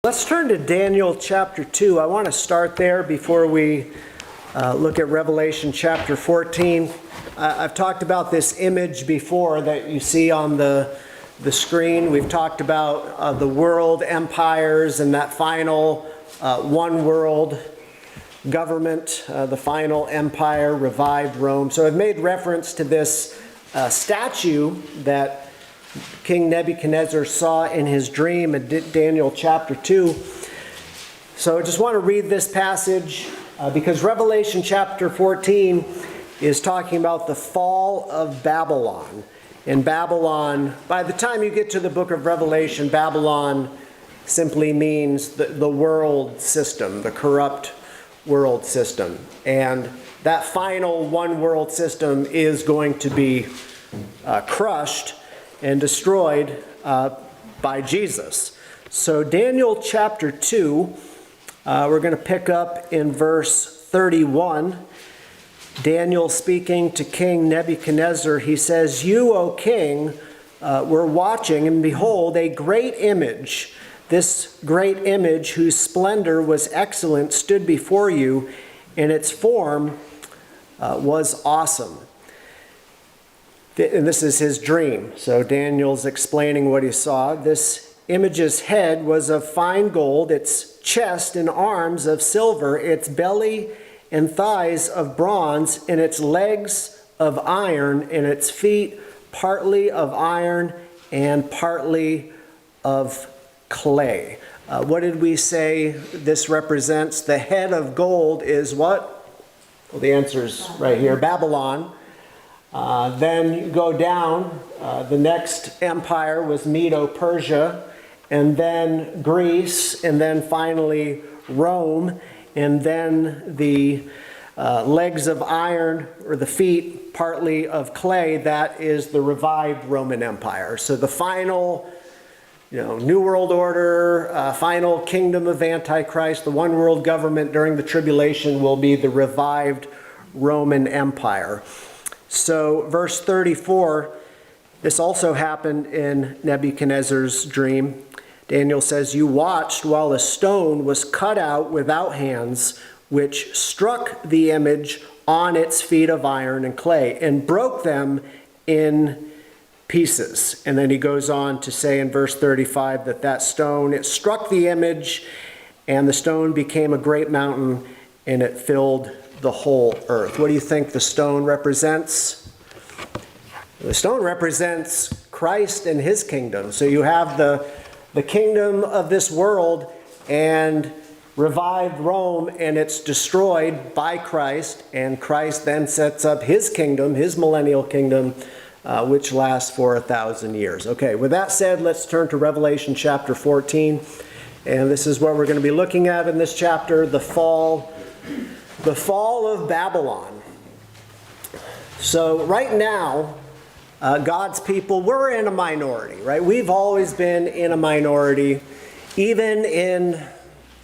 Let's turn to Daniel chapter 2. I want to start there before we look at Revelation chapter 14. I've talked about this image before that you see on the screen. We've talked about the world empires and that final one world government, the final empire, revived Rome. So I've made reference to this statue that King Nebuchadnezzar saw in his dream in Daniel chapter 2. So I just want to read this passage because Revelation chapter 14 is talking about the fall of Babylon. And Babylon, by the time you get to the book of Revelation, Babylon simply means the world system, the corrupt world system. And that final one world system is going to be crushed and destroyed by Jesus. So Daniel chapter 2, we're going to pick up in verse 31. Daniel speaking to King Nebuchadnezzar, he says, "You, O king, were watching, and behold, a great image. This great image, whose splendor was excellent, stood before you, and its form was awesome." And this is his dream. So Daniel's explaining what he saw. This image's head was of fine gold, its chest and arms of silver, its belly and thighs of bronze, and its legs of iron, and its feet partly of iron and partly of clay. What did we say this represents? The head of gold is what? Well, the answer's right here, Babylon. Then you go down, the next empire was Medo-Persia, and then Greece, and then finally Rome, and then the legs of iron, or the feet partly of clay, that is the revived Roman Empire. So the final New World Order, final kingdom of Antichrist, the one world government during the tribulation will be the revived Roman Empire. So verse 34, this also happened in Nebuchadnezzar's dream. Daniel says, "You watched while a stone was cut out without hands, which struck the image on its feet of iron and clay, and broke them in pieces." And then he goes on to say in verse 35 that stone, it struck the image, and the stone became a great mountain, and it filled the whole earth. What do you think the stone represents? The stone represents Christ and his kingdom. So you have the kingdom of this world and revived Rome, and it's destroyed by Christ, and Christ then sets up his kingdom, his millennial kingdom, which lasts for 1,000 years. Okay, with that said, let's turn to Revelation chapter 14, and this is what we're going to be looking at in this chapter, the fall of Babylon. So right now, God's people, we're in a minority, right? We've always been in a minority, even in,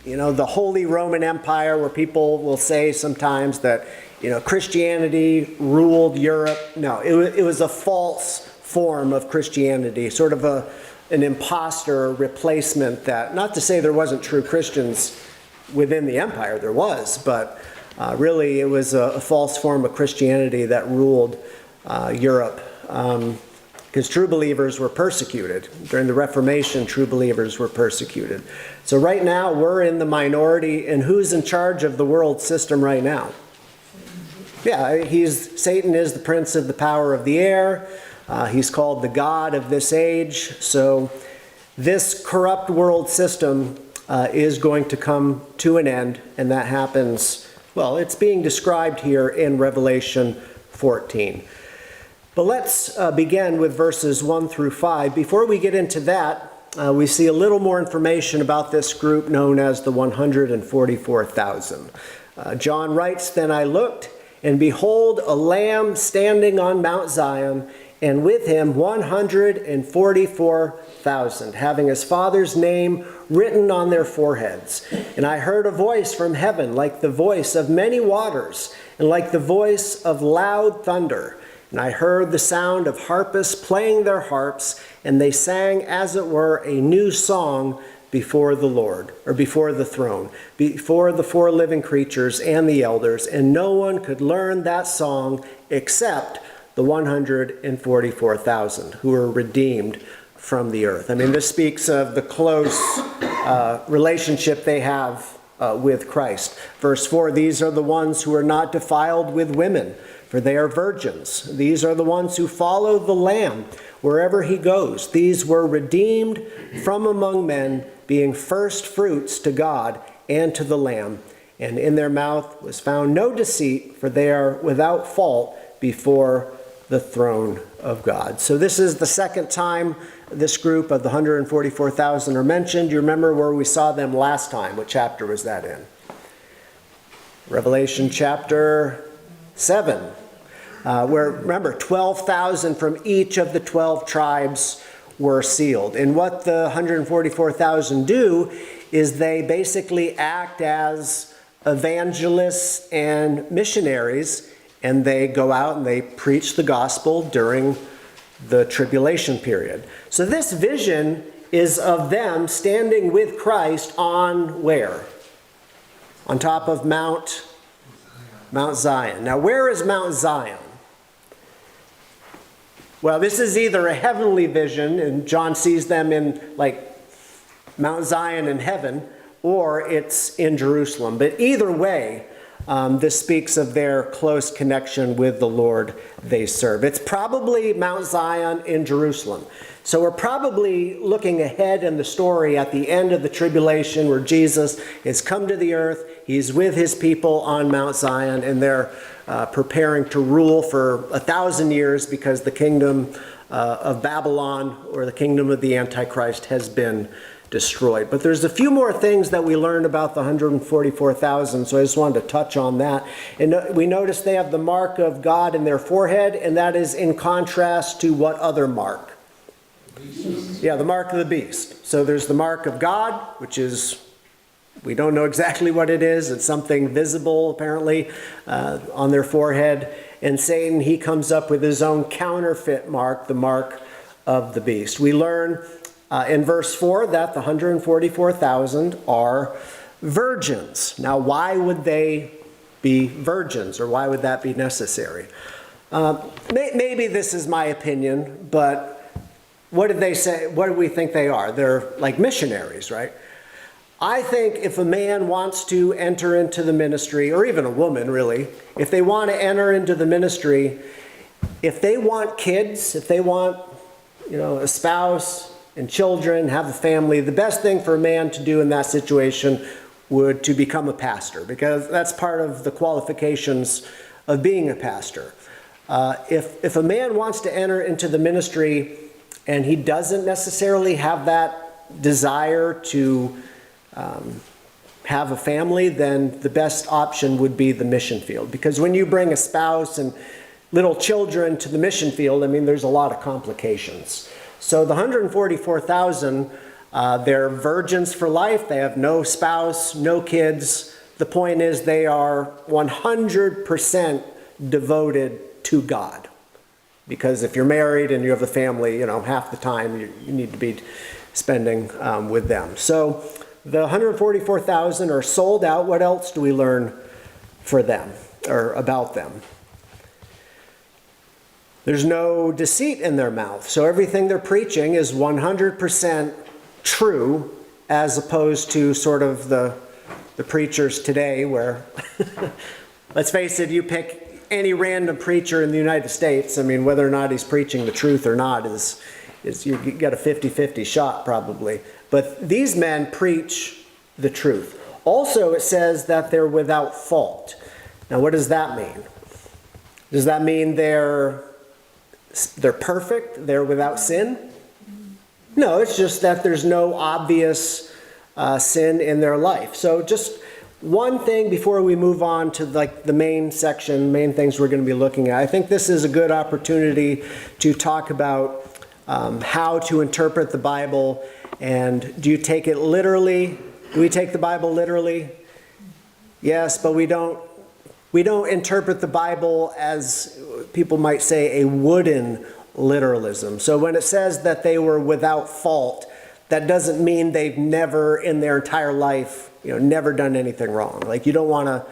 the Holy Roman Empire, where people will say sometimes that, Christianity ruled Europe. No, it was a false form of Christianity, sort of an imposter replacement that, not to say there wasn't true Christians within the empire, there was, but really it was a false form of Christianity that ruled Europe. Because true believers were persecuted. During the Reformation, true believers were persecuted. So right now, we're in the minority, and who's in charge of the world system right now? Yeah, Satan is the prince of the power of the air. He's called the god of this age. So this corrupt world system is going to come to an end, and that happens, well, it's being described here in Revelation 14. But let's begin with verses 1 through 5. Before we get into that, we see a little more information about this group known as the 144,000. John writes, "Then I looked, and behold, a lamb standing on Mount Zion, and with him 144,000, having his Father's name written on their foreheads. And I heard a voice from heaven, like the voice of many waters, and like the voice of loud thunder. And I heard the sound of harpists playing their harps, and they sang, as it were, a new song before the Lord, or before the throne, before the four living creatures and the elders, and no one could learn that song except the 144,000 who were redeemed from the earth. I mean, this speaks of the close relationship they have with Christ. Verse 4, these are the ones who are not defiled with women, for they are virgins. These are the ones who follow the Lamb wherever he goes. These were redeemed from among men, being first fruits to God and to the Lamb. And in their mouth was found no deceit, for they are without fault before the throne of God. So this is the second time this group of the 144,000 are mentioned. You remember where we saw them last time? What chapter was that in? Revelation chapter 7. Where, remember, 12,000 from each of the 12 tribes were sealed. And what the 144,000 do is they basically act as evangelists and missionaries, and they go out and they preach the gospel during the tribulation period. So this vision is of them standing with Christ on where? On top of Mount Zion. Now, where is Mount Zion? Well, this is either a heavenly vision, and John sees them in like Mount Zion in heaven, or it's in Jerusalem. But either way, this speaks of their close connection with the Lord they serve. It's probably Mount Zion in Jerusalem. So we're probably looking ahead in the story at the end of the tribulation where Jesus has come to the earth. He's with his people on Mount Zion, and they're preparing to rule for 1,000 years because the kingdom of Babylon, or the kingdom of the Antichrist, has been destroyed. But there's a few more things that we learned about the 144,000, so I just wanted to touch on that. And we notice they have the mark of God in their forehead, and that is in contrast to what other mark? Yeah, the mark of the beast. So there's the mark of God, which is, we don't know exactly what it is. It's something visible, apparently, on their forehead. And Satan, he comes up with his own counterfeit mark, the mark of the beast. We learn in verse 4 that the 144,000 are virgins. Now, why would they be virgins, or why would that be necessary? Maybe this is my opinion, but what did they say? What do we think they are? They're like missionaries, right? I think if a man wants to enter into the ministry, or even a woman really, if they want to enter into the ministry, if they want kids, if they want, a spouse and children, have a family, the best thing for a man to do in that situation would to become a pastor, because that's part of the qualifications of being a pastor. If a man wants to enter into the ministry and he doesn't necessarily have that desire to have a family, then the best option would be the mission field. Because when you bring a spouse and little children to the mission field, there's a lot of complications. So the 144,000, they're virgins for life. They have no spouse, no kids. The point is they are 100% devoted to God. Because if you're married and you have a family, half the time you need to be spending with them. So the 144,000 are sold out. What else do we learn for them, or about them? There's no deceit in their mouth. So everything they're preaching is 100% true, as opposed to sort of the preachers today where, let's face it, you pick any random preacher in the United States, whether or not he's preaching the truth or not is you get a 50-50 shot probably. But these men preach the truth. Also, it says that they're without fault. Now, what does that mean? Does that mean they're perfect? They're without sin? No, it's just that there's no obvious sin in their life. So just one thing before we move on to the main section, main things we're going to be looking at. I think this is a good opportunity to talk about how to interpret the Bible. And do you take it literally? Do we take the Bible literally? Yes, but we don't interpret the Bible as people might say a wooden literalism. So when it says that they were without fault, that doesn't mean they've never in their entire life, never done anything wrong. Like, you don't want to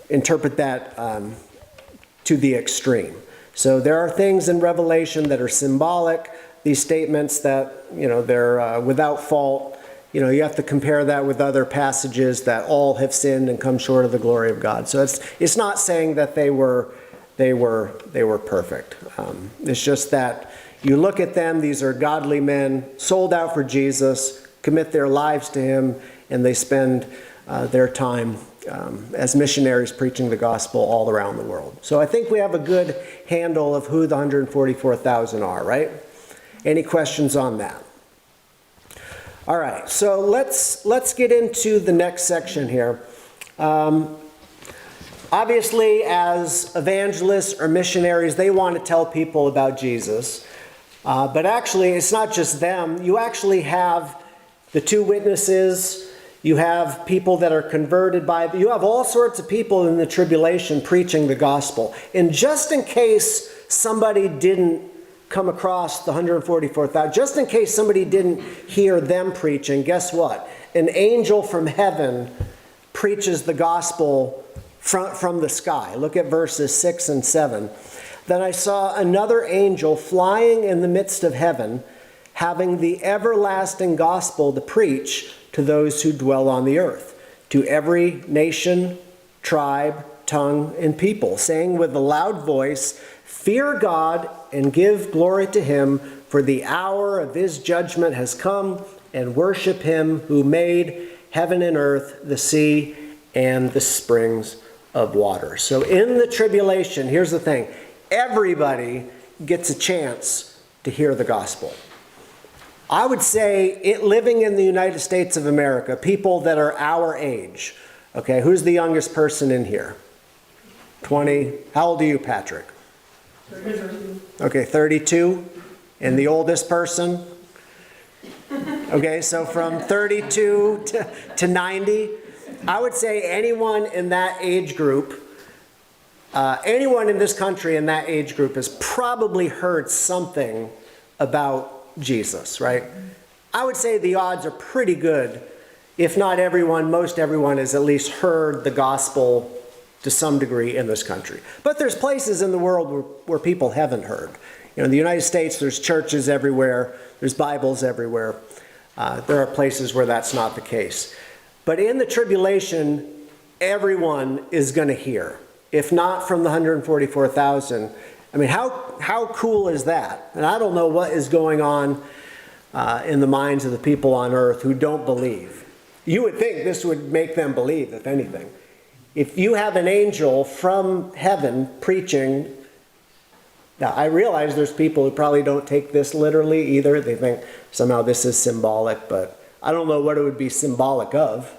interpret that to the extreme. So there are things in Revelation that are symbolic. These statements that, they're without fault. You have to compare that with other passages that all have sinned and come short of the glory of God. So it's not saying that they were perfect. It's just that you look at them, these are godly men, sold out for Jesus, commit their lives to him, and they spend their time as missionaries preaching the gospel all around the world. So I think we have a good handle of who the 144,000 are, right? Any questions on that? All right, so let's get into the next section here. Obviously, as evangelists or missionaries, they want to tell people about Jesus. But actually, it's not just them. You actually have the two witnesses. You have people that are converted by, you have all sorts of people in the tribulation preaching the gospel. And just in case somebody didn't come across the 144,000, just in case somebody didn't hear them preaching, guess what? An angel from heaven preaches the gospel from the sky. Look at verses 6 and 7. Then I saw another angel flying in the midst of heaven, having the everlasting gospel to preach to those who dwell on the earth, to every nation, tribe, tongue, and people, saying with a loud voice, "Fear God and give glory to him, for the hour of his judgment has come, and worship him who made heaven and earth, the sea, and the springs of water." So in the tribulation, here's the thing, everybody gets a chance to hear the gospel. I would say living in the United States of America, people that are our age, okay, who's the youngest person in here? 20, how old are you, Patrick? 32. Okay, 32. And the oldest person? Okay, so from 32 to 90. I would say anyone in that age group, anyone in this country in that age group has probably heard something about Jesus, right? I would say the odds are pretty good. If not everyone, most everyone has at least heard the gospel to some degree in this country. But there's places in the world where people haven't heard. In the United States, there's churches everywhere. There's Bibles everywhere. There are places where that's not the case. But in the tribulation, everyone is going to hear. If not from the 144,000, I mean, how cool is that? And I don't know what is going on in the minds of the people on earth who don't believe. You would think this would make them believe, if anything. If you have an angel from heaven preaching, now I realize there's people who probably don't take this literally either. They think somehow this is symbolic, but I don't know what it would be symbolic of.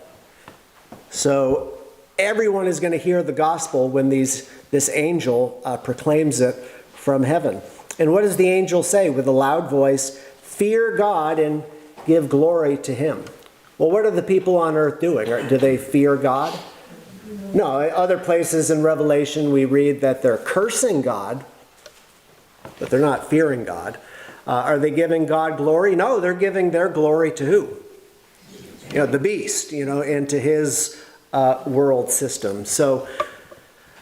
So everyone is going to hear the gospel when this angel proclaims it from heaven. And what does the angel say with a loud voice? Fear God and give glory to him. Well, what are the people on earth doing? Do they fear God? No, other places in Revelation we read that they're cursing God, but they're not fearing God. Are they giving God glory? No, they're giving their glory to who? The beast, and to his world system. So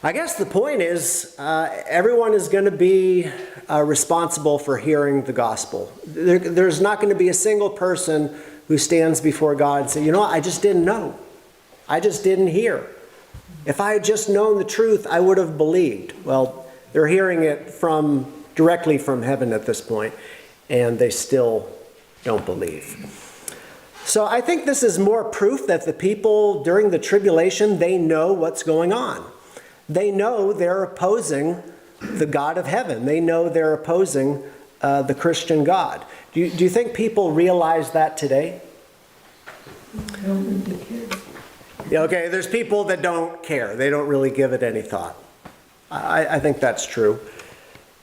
I guess the point is everyone is going to be responsible for hearing the gospel. There's not going to be a single person who stands before God and say, I just didn't know. I just didn't hear. If I had just known the truth, I would have believed. Well, they're hearing it directly from heaven at this point, and they still don't believe. So I think this is more proof that the people during the tribulation, they know what's going on. They know they're opposing the God of heaven. They know they're opposing the Christian God. Do you think people realize that today? I don't think they care. Yeah, okay, there's people that don't care. They don't really give it any thought. I think that's true.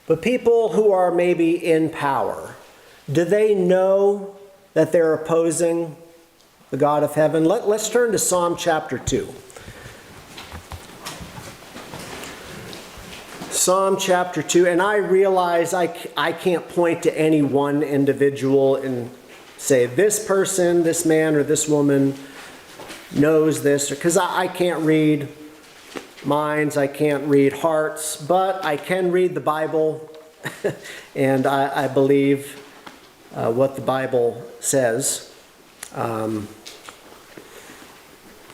But people who are maybe in power, do they know that they're opposing the God of heaven? Let's turn to Psalm chapter 2. Psalm chapter 2, and I realize I can't point to any one individual and say this person, this man or this woman knows this, because I can't read minds, I can't read hearts, but I can read the Bible, and I believe what the Bible says.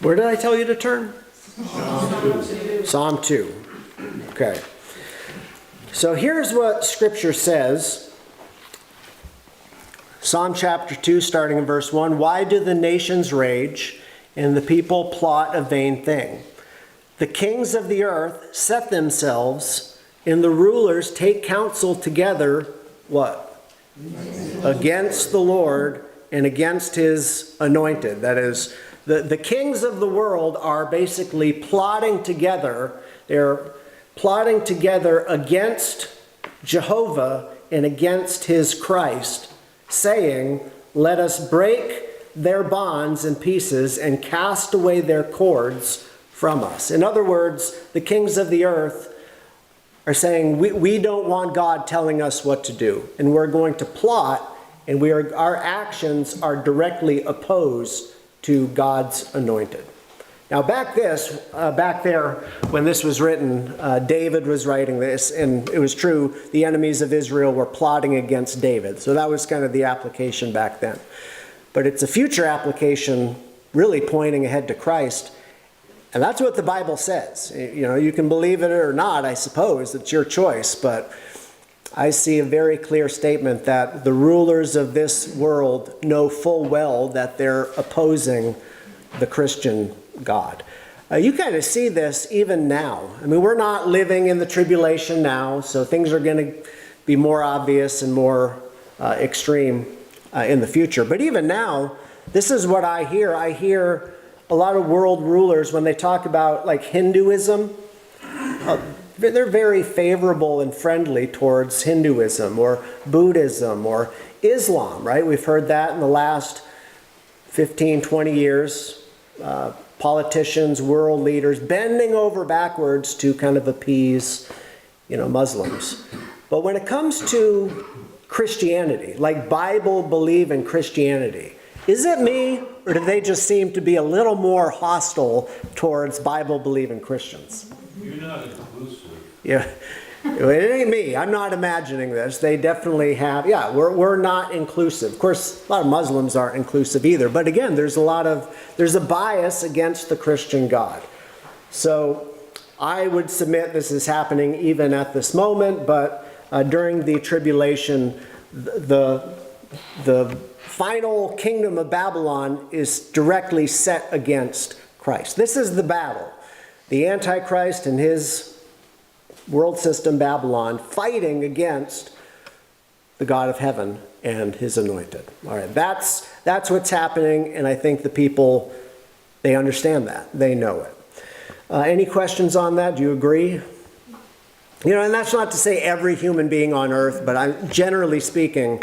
Where did I tell you to turn? Psalm 2. Okay. So here's what Scripture says. Psalm chapter 2, starting in verse 1. Why do the nations rage and the people plot a vain thing? The kings of the earth set themselves, and the rulers take counsel together, what? Against the Lord and against his anointed. That is, the kings of the world are basically plotting together. They're plotting together against Jehovah and against his Christ, saying, let us break their bonds in pieces and cast away their cords from us. In other words, the kings of the earth are saying, we don't want God telling us what to do, and we're going to plot, and our actions are directly opposed to God's anointed. Now back there, when this was written, David was writing this, and it was true, the enemies of Israel were plotting against David. So that was kind of the application back then. But it's a future application really pointing ahead to Christ. And that's what the Bible says. You know, you can believe it or not, I suppose. It's your choice. But I see a very clear statement that the rulers of this world know full well that they're opposing the Christian God. You kind of see this even now. I mean, we're not living in the tribulation now, so things are going to be more obvious and more extreme in the future. But even now, this is what I hear. I hear a lot of world rulers, when they talk about like Hinduism, they're very favorable and friendly towards Hinduism or Buddhism or Islam, right? We've heard that in the last 15, 20 years. Politicians, world leaders, bending over backwards to kind of appease, Muslims. But when it comes to Christianity, like Bible-believing Christianity, is it me, or do they just seem to be a little more hostile towards Bible-believing Christians? You're not inclusive. Yeah, it ain't me. I'm not imagining this. They definitely have. Yeah, we're not inclusive. Of course, a lot of Muslims aren't inclusive either. But again, there's a bias against the Christian God. So I would submit this is happening even at this moment. But during the tribulation, the final kingdom of Babylon is directly set against Christ. This is the battle. The Antichrist and his world system, Babylon, fighting against the God of heaven and his anointed. All right, that's what's happening, and I think the people, they understand that. They know it. Any questions on that? Do you agree? And that's not to say every human being on earth, but generally speaking,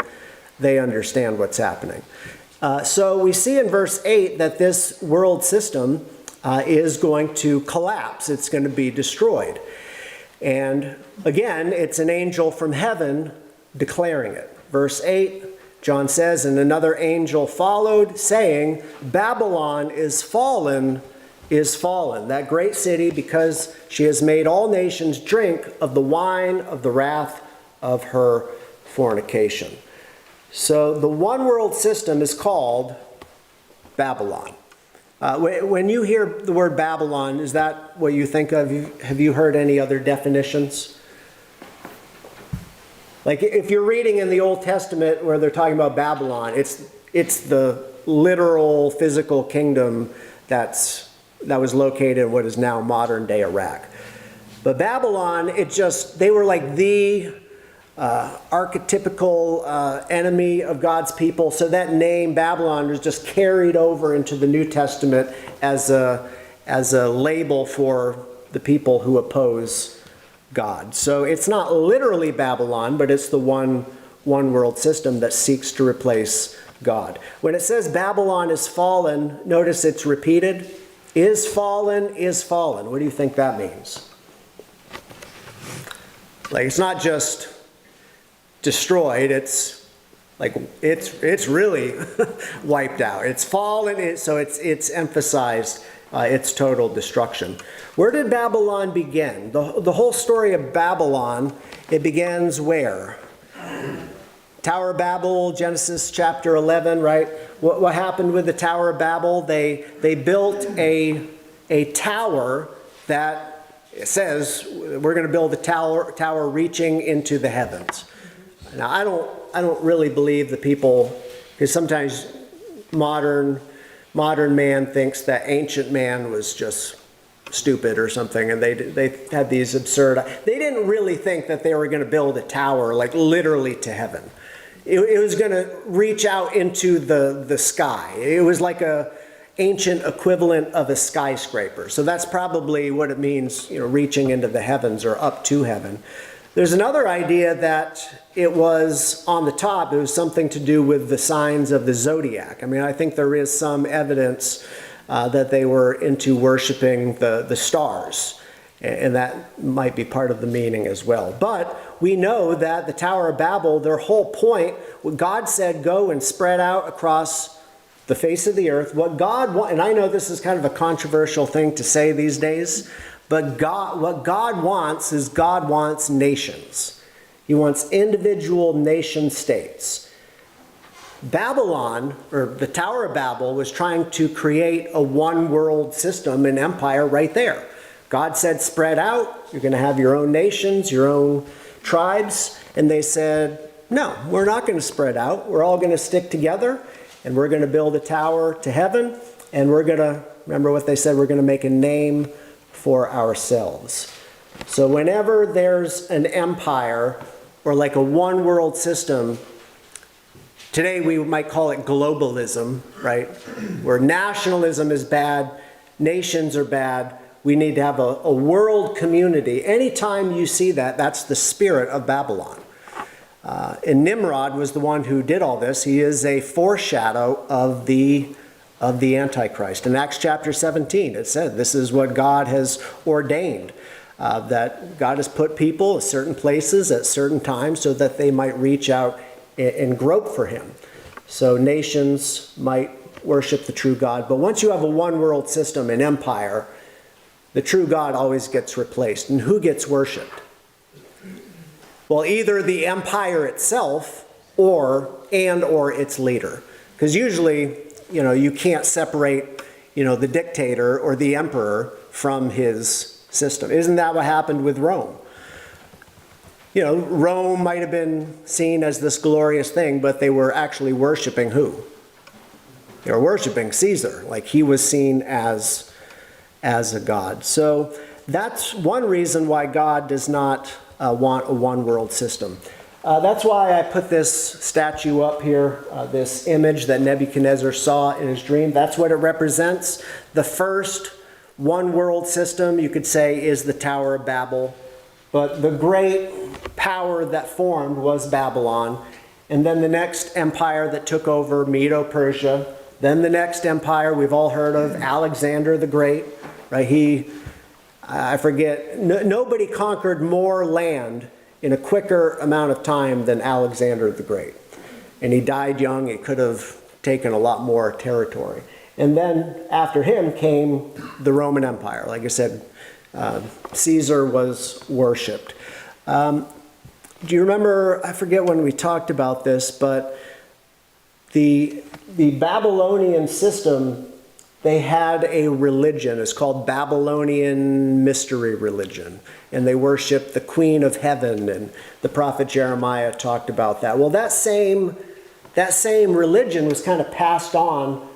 they understand what's happening. So we see in verse 8 that this world system is going to collapse. It's going to be destroyed. And again, it's an angel from heaven declaring it. Verse 8, John says, and another angel followed, saying, Babylon is fallen, that great city, because she has made all nations drink of the wine of the wrath of her fornication. So the one world system is called Babylon. When you hear the word Babylon, is that what you think of? Have you heard any other definitions? Like if you're reading in the Old Testament where they're talking about Babylon, it's the literal physical kingdom that was located in what is now modern day Iraq. But Babylon, they were like the archetypical enemy of God's people. So that name Babylon was just carried over into the New Testament as a label for the people who oppose God. So it's not literally Babylon, but it's the one world system that seeks to replace God. When it says Babylon is fallen, notice it's repeated. Is fallen, is fallen. What do you think that means? Like, it's not just destroyed, it's like it's really wiped out. It's fallen, so it's emphasized its total destruction. Where did Babylon begin? The whole story of Babylon, it begins where? Tower of Babel, Genesis chapter 11, right? What happened with the Tower of Babel? They built a tower that it says we're going to build a tower reaching into the heavens. Now I don't really believe the people, because sometimes modern man thinks that ancient man was just stupid or something, and they had these absurd. They didn't really think that they were going to build a tower like literally to heaven. It was going to reach out into the sky. It was like a ancient equivalent of a skyscraper. So that's probably what it means, reaching into the heavens or up to heaven. There's another idea that it was on the top. It was something to do with the signs of the zodiac. I mean, I think there is some evidence that they were into worshiping the stars, and that might be part of the meaning as well. But we know that the Tower of Babel, their whole point, what God said, go and spread out across the face of the earth. What God wants, and I know this is kind of a controversial thing to say these days, but what God wants is God wants nations. He wants individual nation states. Babylon, or the Tower of Babel, was trying to create a one world system, an empire right there. God said, spread out, you're going to have your own nations, your own tribes. And they said, no, we're not going to spread out. We're all going to stick together, and we're going to build a tower to heaven, and we're going to, remember what they said, we're going to make a name for ourselves. So whenever there's an empire or like a one world system, today we might call it globalism, right? Where nationalism is bad, nations are bad, we need to have a world community. Anytime you see that, that's the spirit of Babylon. And Nimrod was the one who did all this. He is a foreshadow of the Antichrist. In Acts chapter 17, it said this is what God has ordained, that God has put people at certain places at certain times so that they might reach out and grope for him. So nations might worship the true God. But once you have a one world system, an empire, the true God always gets replaced. And who gets worshipped? Well, either the empire itself or its leader. Because usually, you can't separate, the dictator or the emperor from his system. Isn't that what happened with Rome? Rome might have been seen as this glorious thing, but they were actually worshiping who? They were worshiping Caesar. Like, he was seen as a god. So that's one reason why God does not want a one world system. That's why I put this statue up here, this image that Nebuchadnezzar saw in his dream. That's what it represents. The first one world system, you could say, is the Tower of Babel. But the great power that formed was Babylon. And then the next empire that took over, Medo-Persia. Then the next empire we've all heard of, Alexander the Great. Right? I forget, nobody conquered more land in a quicker amount of time than Alexander the Great. And he died young. He could have taken a lot more territory. And then after him came the Roman Empire. Like I said, Caesar was worshipped. Do you remember, I forget when we talked about this, but the Babylonian system, they had a religion. It's called Babylonian Mystery Religion. And they worshiped the Queen of Heaven, and the prophet Jeremiah talked about that. Well, that same religion was kind of passed on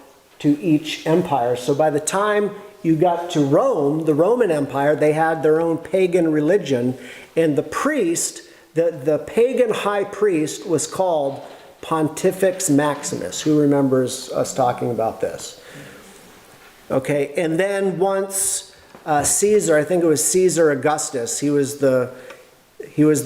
to each empire. So by the time you got to Rome, the Roman Empire, they had their own pagan religion. And the priest, the pagan high priest, was called Pontifex Maximus. Who remembers us talking about this? Okay, and then once Caesar, I think it was Caesar Augustus, he was the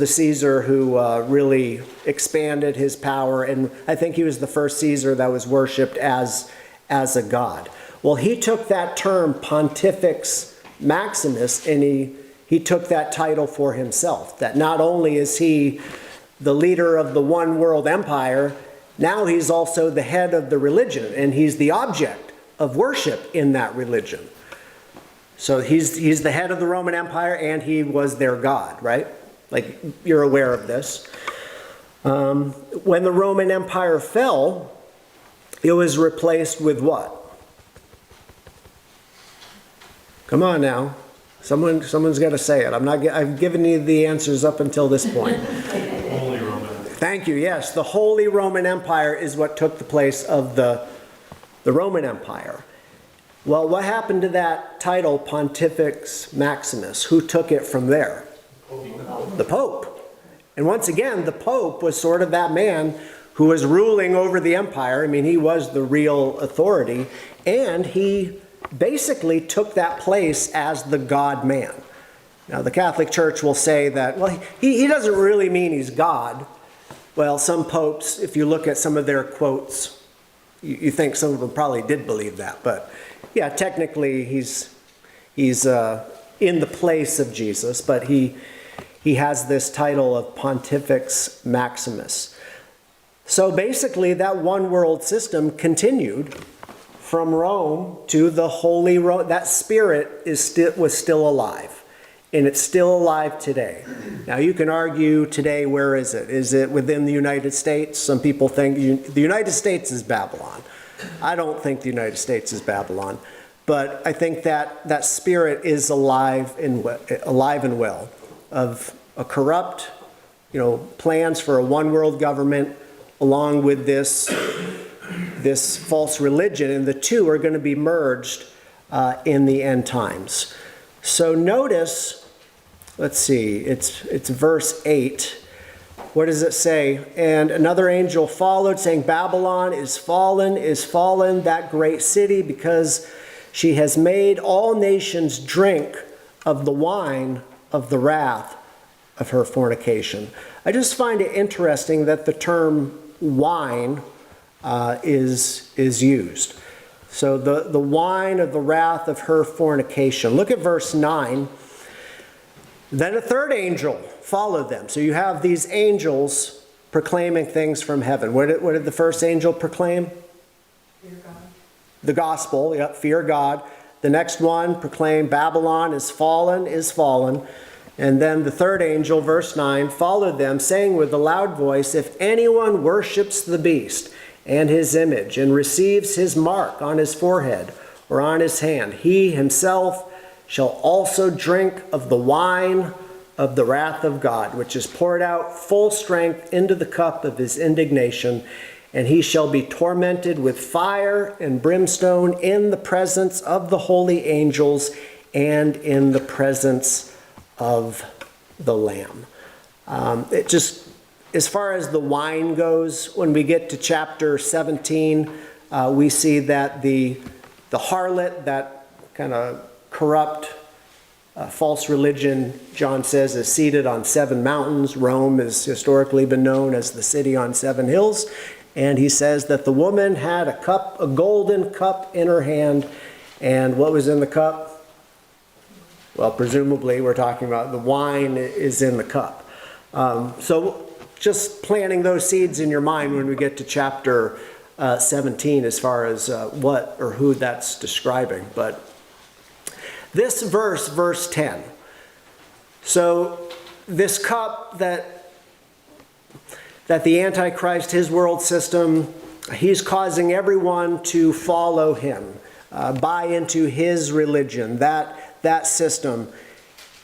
Caesar who really expanded his power, and I think he was the first Caesar that was worshipped as a god. Well, he took that term Pontifex Maximus and he took that title for himself. That not only is he the leader of the one world empire, now he's also the head of the religion, and he's the object of worship in that religion. So he's the head of the Roman Empire, and he was their god, right? Like, you're aware of this. When the Roman Empire fell, it was replaced with what? Come on now. Someone's got to say it. I've given you the answers up until this point. Holy Roman. Thank you. Yes, the Holy Roman Empire is what took the place of the Roman Empire. Well, what happened to that title, Pontifex Maximus? Who took it from there? The Pope. And once again, the Pope was sort of that man who was ruling over the empire. I mean, he was the real authority, and he basically took that place as the God-man. Now, the Catholic Church will say that, well, he doesn't really mean he's God. Well, some popes, if you look at some of their quotes, you think some of them probably did believe that. But yeah, technically he's in the place of Jesus, but he has this title of Pontifex Maximus. So basically that one world system continued from Rome to the Holy Rome. That spirit was still alive, and it's still alive today. Now you can argue today, where is it? Is it within the United States? Some people think the United States is Babylon. I don't think the United States is Babylon, but I think that spirit is alive and well of a corrupt, plans for a one world government, along with this false religion, and the two are going to be merged in the end times. So notice, let's see, it's verse 8. What does it say? And another angel followed, saying, Babylon is fallen, that great city, because she has made all nations drink of the wine of the wrath of her fornication. I just find it interesting that the term wine is used. So the wine of the wrath of her fornication. Look at verse 9. Then a third angel followed them. So you have these angels proclaiming things from heaven. What did the first angel proclaim? Fear God. The gospel, yep, fear God. The next one proclaimed Babylon is fallen. And then the third angel, verse 9, followed them, saying with a loud voice, if anyone worships the beast and his image and receives his mark on his forehead or on his hand, he himself shall also drink of the wine of the wrath of God, which is poured out full strength into the cup of his indignation, and he shall be tormented with fire and brimstone in the presence of the holy angels and in the presence of the Lamb. It just, as far as the wine goes, when we get to chapter 17, we see that the harlot, that kind of corrupt, false religion, John says, is seated on 7 mountains. Rome has historically been known as the city on 7 hills. And he says that the woman had a golden cup in her hand. And what was in the cup? Well, presumably we're talking about the wine is in the cup. So just planting those seeds in your mind when we get to chapter 17 as far as what or who that's describing. But this verse 10. So this cup that the Antichrist, his world system, he's causing everyone to follow him, buy into his religion, that system.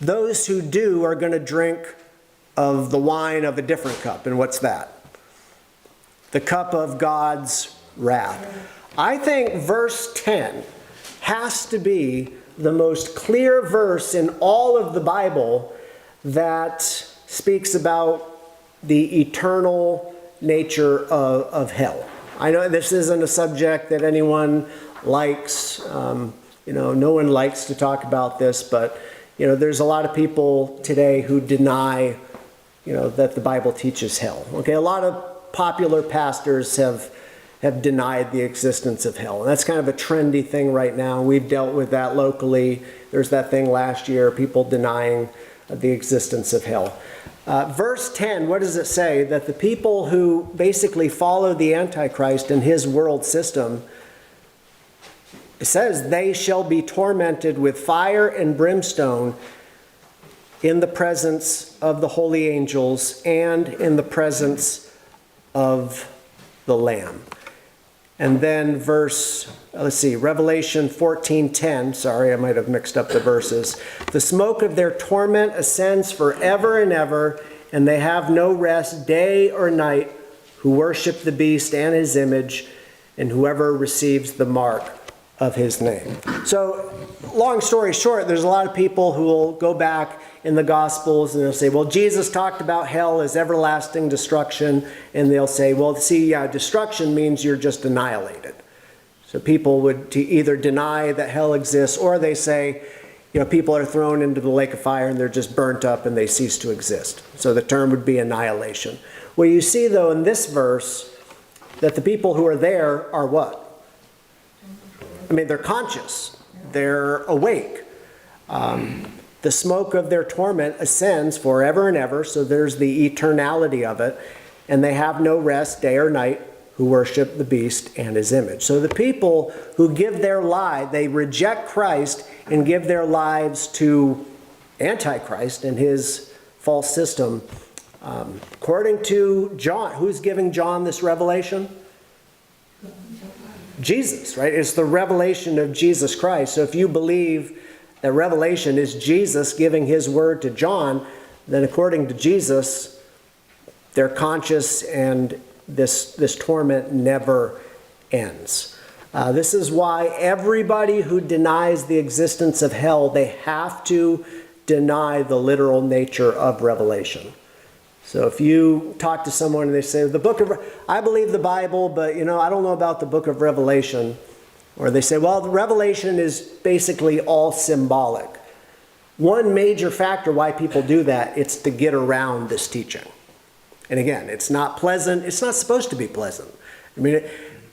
Those who do are going to drink of the wine of a different cup. And what's that? The cup of God's wrath. I think verse 10 has to be the most clear verse in all of the Bible that speaks about the eternal nature of hell. I know this isn't a subject that anyone likes. No one likes to talk about this, but there's a lot of people today who deny that the Bible teaches hell. Okay, a lot of popular pastors have have denied the existence of hell. And that's kind of a trendy thing right now. We've dealt with that locally. There's that thing last year, people denying the existence of hell. Verse 10, what does it say? That the people who basically follow the Antichrist and his world system, it says, they shall be tormented with fire and brimstone in the presence of the holy angels and in the presence of the Lamb. And then Revelation 14:10, sorry, I might have mixed up the verses. The smoke of their torment ascends forever and ever, and they have no rest day or night who worship the beast and his image, and whoever receives the mark of his name. So, long story short, there's a lot of people who will go back in the Gospels and they'll say, well, Jesus talked about hell as everlasting destruction, and they'll say, well, see, destruction means you're just annihilated. So people would either deny that hell exists, or they say, people are thrown into the lake of fire and they're just burnt up and they cease to exist. So the term would be annihilation. Well, you see, though, in this verse, that the people who are there are what? They're conscious. They're awake. The smoke of their torment ascends forever and ever, so there's the eternality of it, and they have no rest day or night who worship the beast and his image. So the people who give their life, they reject Christ and give their lives to Antichrist and his false system. According to John, who's giving John this revelation? Jesus, right? It's the revelation of Jesus Christ. So if you believe that revelation is Jesus giving his word to John, then according to Jesus, they're conscious and this torment never ends. This is why everybody who denies the existence of hell, they have to deny the literal nature of Revelation. So if you talk to someone and they say, I believe the Bible, but I don't know about the book of Revelation. Or they say, well, the Revelation is basically all symbolic. One major factor why people do that, it's to get around this teaching. And again, it's not pleasant. It's not supposed to be pleasant.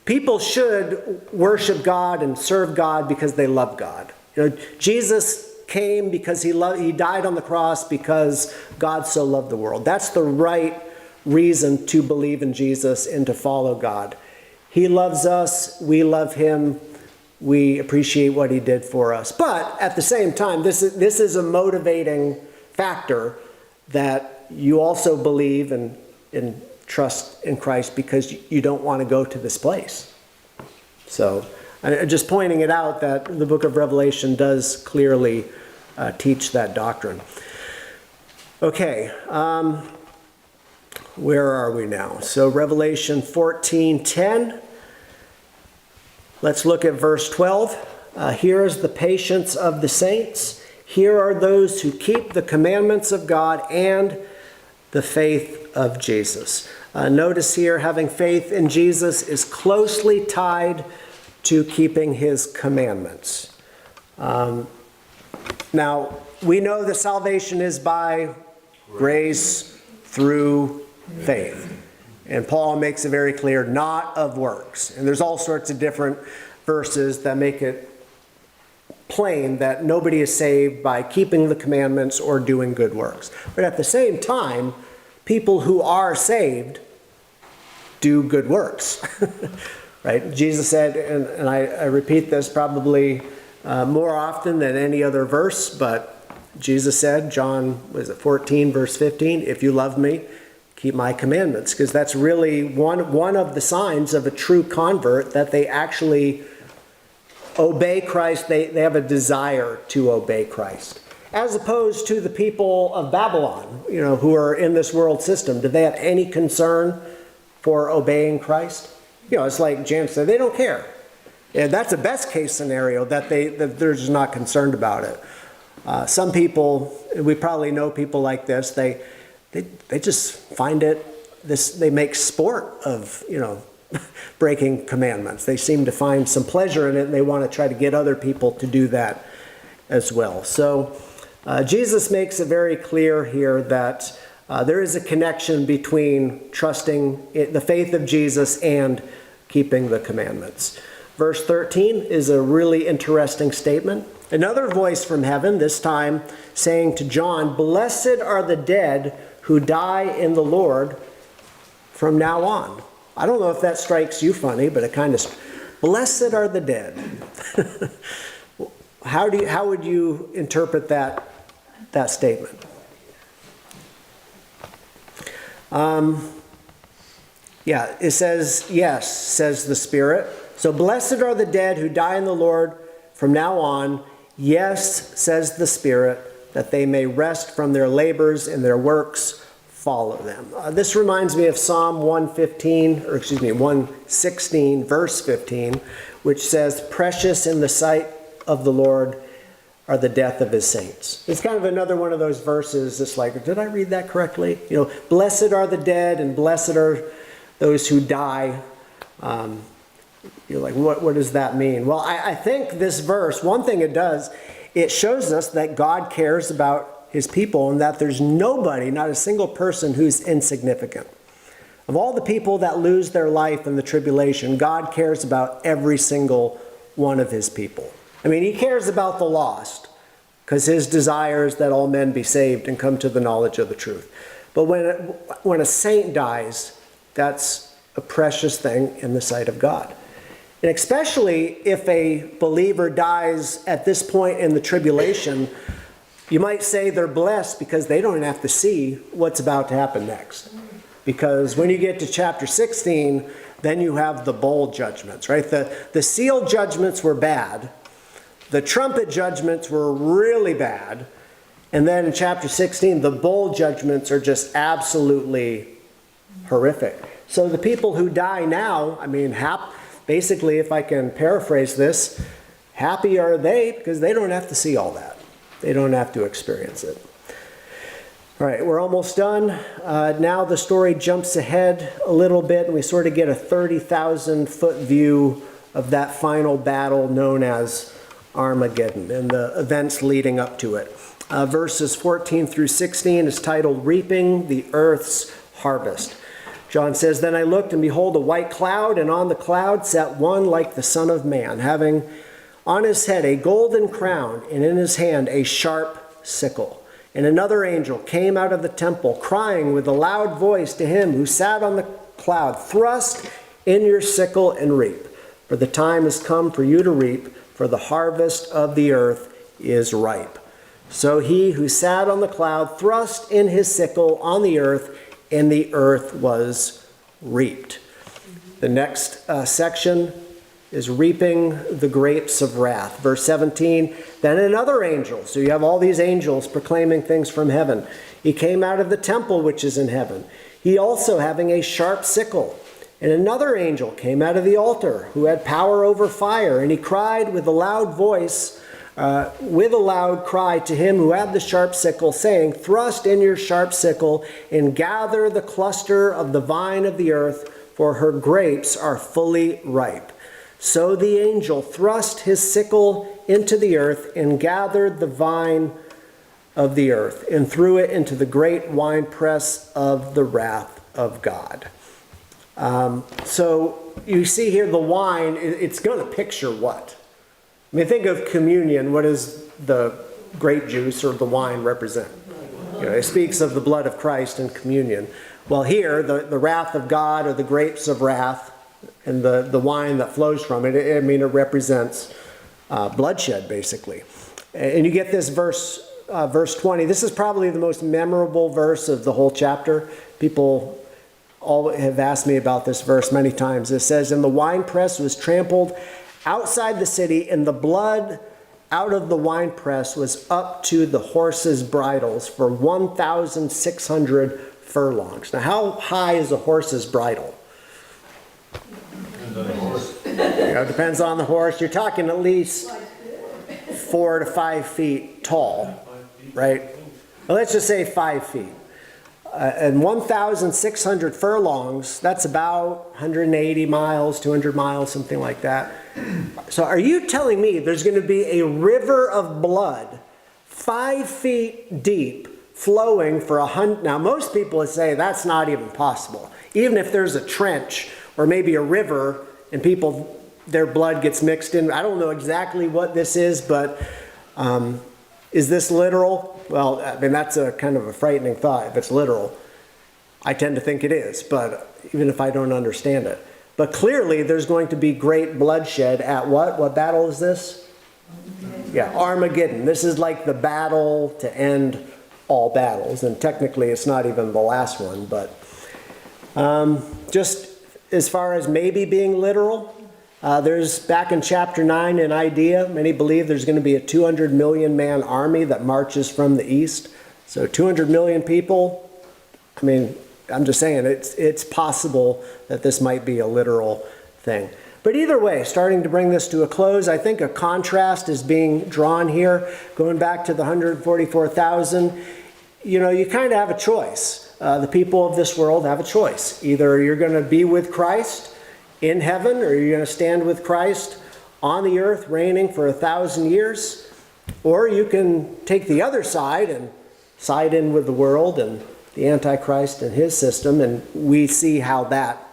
People should worship God and serve God because they love God. Jesus came because he died on the cross because God so loved the world. That's the right reason to believe in Jesus and to follow God. He loves us. We love him. We appreciate what he did for us. But at the same time, this is a motivating factor that you also believe and trust in Christ because you don't want to go to this place. So I'm just pointing it out that the book of Revelation does clearly teach that doctrine. Okay, where are we now? So Revelation 14:10. Let's look at verse 12. Here is the patience of the saints. Here are those who keep the commandments of God and the faith of Jesus. Notice here, having faith in Jesus is closely tied to keeping his commandments. Now, we know that salvation is by grace through faith. And Paul makes it very clear, not of works. And there's all sorts of different verses that make it plain that nobody is saved by keeping the commandments or doing good works. But at the same time, people who are saved do good works. Right? Jesus said, and I repeat this probably more often than any other verse, but Jesus said, John, 14, verse 15, if you love me, keep my commandments, because that's really one of the signs of a true convert, that they actually obey Christ. They have a desire to obey Christ, as opposed to the people of Babylon, who are in this world system. Do they have any concern for obeying Christ? It's like Jan said, they don't care. And that's a best case scenario, that they're just not concerned about it. Some people, we probably know people like this, they just find it, they make sport of, breaking commandments. They seem to find some pleasure in it, and they want to try to get other people to do that as well. So Jesus makes it very clear here that there is a connection between trusting the faith of Jesus and keeping the commandments. Verse 13 is a really interesting statement. Another voice from heaven, this time saying to John, "Blessed are the dead who die in the Lord from now on." I don't know if that strikes you funny, but it kind of, blessed are the dead. How would you interpret that statement? Yeah, it says, yes, says the Spirit. So blessed are the dead who die in the Lord from now on. Yes, says the Spirit, that they may rest from their labors and their works follow them. This reminds me of Psalm 116, verse 15, which says, "Precious in the sight of the Lord are the death of his saints." It's kind of another one of those verses that's like, did I read that correctly? Blessed are the dead and blessed are those who die. You're like, what does that mean? Well, I think this verse, one thing it does, it shows us that God cares about his people and that there's nobody, not a single person, who's insignificant. Of all the people that lose their life in the tribulation, God cares about every single one of his people. I mean, he cares about the lost because his desire is that all men be saved and come to the knowledge of the truth. But when a saint dies, that's a precious thing in the sight of God. And especially if a believer dies at this point in the tribulation, you might say they're blessed because they don't have to see what's about to happen next. Because when you get to chapter 16, then you have the bowl judgments, right? The seal judgments were bad. The trumpet judgments were really bad. And then in chapter 16, the bowl judgments are just absolutely horrific. So the people who die now, I mean, basically, if I can paraphrase this, happy are they because they don't have to see all that. They don't have to experience it. All right, we're almost done. Now the story jumps ahead a little bit, and we sort of get a 30,000-foot view of that final battle known as Armageddon and the events leading up to it. Verses 14 through 16 is titled, "Reaping the Earth's Harvest." John says, "Then I looked, and behold, a white cloud, and on the cloud sat one like the Son of Man, having on his head a golden crown, and in his hand a sharp sickle. And another angel came out of the temple, crying with a loud voice to him who sat on the cloud, 'Thrust in your sickle and reap, for the time has come for you to reap, for the harvest of the earth is ripe.' So he who sat on the cloud thrust in his sickle on the earth, and the earth was reaped." The next section is reaping the grapes of wrath. Verse 17, "Then another angel," so you have all these angels proclaiming things from heaven. "He came out of the temple which is in heaven, he also having a sharp sickle. And another angel came out of the altar, who had power over fire, and he cried with a loud voice, with a loud cry to him who had the sharp sickle, saying, 'Thrust in your sharp sickle and gather the cluster of the vine of the earth, for her grapes are fully ripe.' So the angel thrust his sickle into the earth and gathered the vine of the earth and threw it into the great winepress of the wrath of God." So you see here the wine, it's going to picture what? I mean, think of communion. What does the grape juice or the wine represent? It speaks of the blood of Christ in communion. Well, here, the wrath of God, or the grapes of wrath, and the wine that flows from it, it represents bloodshed, basically. And you get this verse 20. This is probably the most memorable verse of the whole chapter. People all have asked me about this verse many times. It says, "And the winepress was trampled outside the city, and the blood out of the winepress was up to the horses' bridles for 1,600 furlongs." Now, how high is a horse's bridle? It depends on the horse. You're talking at least 4 to 5 feet tall, right? Well, let's just say 5 feet. And 1,600 furlongs, that's about 180 miles, 200 miles, something like that. So are you telling me there's going to be a river of blood 5 feet deep flowing for 100? Now, most people would say that's not even possible. Even if there's a trench or maybe a river and people, their blood gets mixed in. I don't know exactly what this is, but is this literal? Well, I mean, that's a kind of a frightening thought if it's literal. I tend to think it is, but even if I don't understand it. But clearly there's going to be great bloodshed at what? What battle is this? Yeah, Armageddon. This is like the battle to end all battles. And technically it's not even the last one, but just as far as maybe being literal, there's back in chapter 9 an idea. Many believe there's going to be a 200 million man army that marches from the east. So 200 million people. I mean, I'm just saying it's possible that this might be a literal thing. But either way, starting to bring this to a close, I think a contrast is being drawn here. Going back to the 144,000, you know, you kind of have a choice. The people of this world have a choice. Either you're going to be with Christ in heaven, or you're going to stand with Christ on the earth reigning for 1,000 years, or you can take the other side and side in with the world and the Antichrist and his system, and we see how that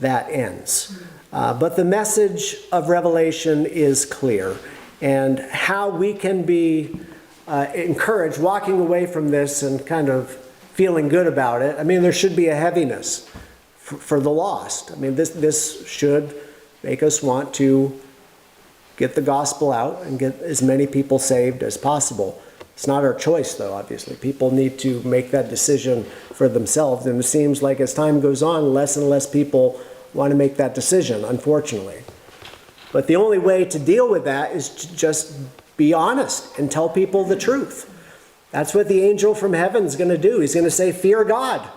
ends. But the message of Revelation is clear, and how we can be encouraged walking away from this and kind of feeling good about it. I mean, there should be a heaviness for the lost. I mean, this should make us want to get the gospel out and get as many people saved as possible. It's not our choice, though, obviously. People need to make that decision for themselves, and it seems like as time goes on, less and less people want to make that decision, unfortunately. But the only way to deal with that is to just be honest and tell people the truth. That's what the angel from heaven is going to do. He's going to say, fear God.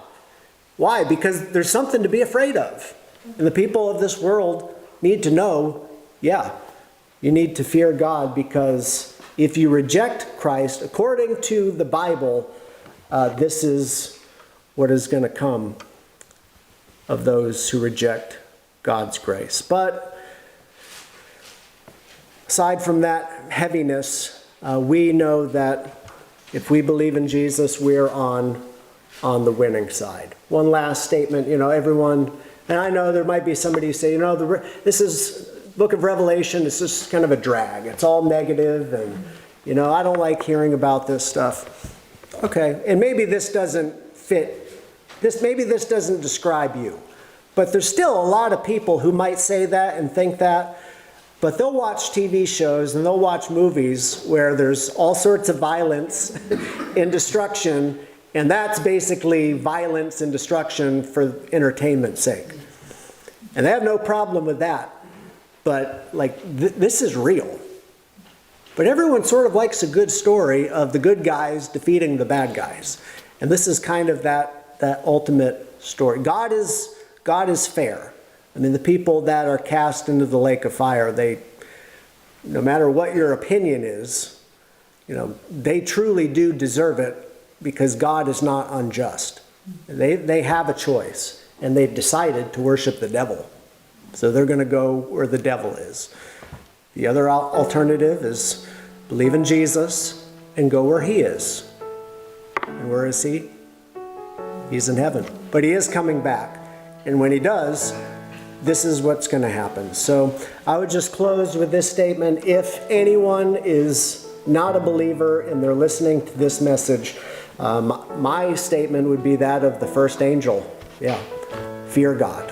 Why? Because there's something to be afraid of. And the people of this world need to know, yeah, you need to fear God, because if you reject Christ, according to the Bible, this is what is going to come of those who reject God's grace. But aside from that heaviness, we know that if we believe in Jesus, we're on the winning side. One last statement, you know, everyone, and I know there might be somebody who say, you know, this is book of Revelation, it's just kind of a drag. It's all negative, and, you know, I don't like hearing about this stuff. Okay, and maybe this doesn't fit, maybe this doesn't describe you. But there's still a lot of people who might say that and think that, but they'll watch TV shows and they'll watch movies where there's all sorts of violence and destruction, and that's basically violence and destruction for entertainment's sake. And they have no problem with that. But like this is real. But everyone sort of likes a good story of the good guys defeating the bad guys. And this is kind of that ultimate story. God is fair. I mean, the people that are cast into the lake of fire, no matter what your opinion is, you know, they truly do deserve it, because God is not unjust. They have a choice, and they've decided to worship the devil. So they're going to go where the devil is. The other alternative is believe in Jesus and go where he is. And where is he? He's in heaven. But he is coming back. And when he does, this is what's going to happen. So I would just close with this statement. If anyone is not a believer and they're listening to this message, my statement would be that of the first angel. Yeah, fear God.